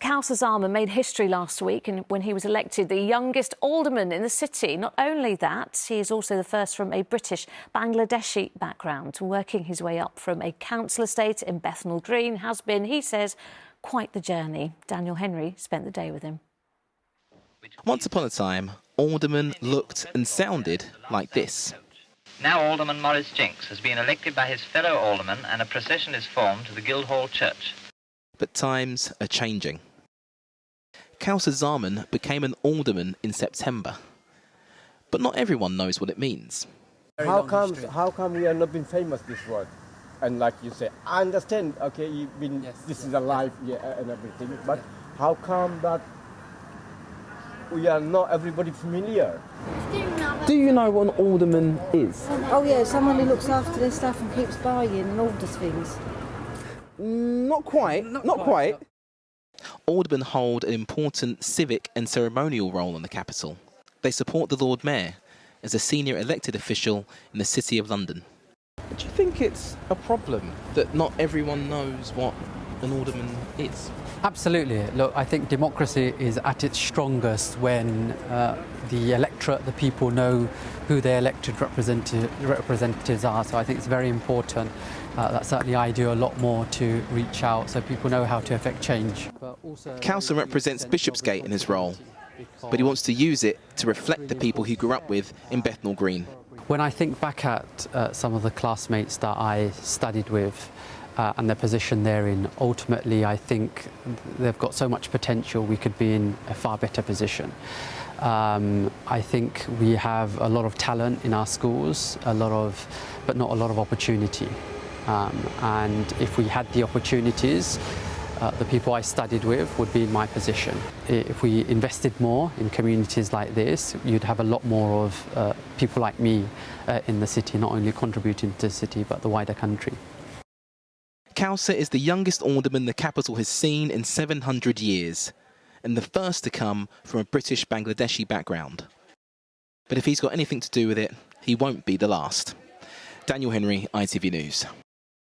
ALDERMAN made history last week when he was elected the youngest alderman in the city. Not only that, he is also the first from a British Bangladeshi background. Working his way up from a council estate in Bethnal Green has been, he says, quite the journey. Daniel Henry spent the day with him. Once upon a time, aldermen looked and sounded like this. Now Alderman Maurice Jenks has been elected by his fellow aldermen and a procession is formed to the Guildhall Church. But times are changing. ALDERMAN became an alderman in September. But not everyone knows what it means. How come we are not been famous this word? And like you say, I understand, okay, you've been, yes, this is a life, yeah, and everything, but how come that we are not everybody familiar? Do you know what an alderman is? Oh yeah, someone who looks after their stuff and keeps buying and orders things. Not quite, not quite. Aldermen hold an important civic and ceremonial role in the capital. They support the Lord Mayor as a senior elected official in the City of London. Do you think it's a problem that not everyone knows what an alderman is? Absolutely. Look, I think democracy is at its strongest when the electorate, the people know who their elected representatives are. So I think it's very important. That certainly I do a lot more to reach out so people know how to affect change. Council represents Bishopsgate in his role, but he wants to use it to reflect the people he grew up with in Bethnal Green. When I think back at some of the classmates that I studied with and their position therein, ultimately I think they've got so much potential we could be in a far better position. I think we have a lot of talent in our schools, but not a lot of opportunity. And if we had the opportunities, the people I studied with would be in my position. If we invested more in communities like this, you'd have a lot more of people like me in the city, not only contributing to the city, but the wider country. Kausa is the youngest alderman the capital has seen in 700 years, and the first to come from a British Bangladeshi background. But if he's got anything to do with it, he won't be the last. Daniel Henry, ITV News.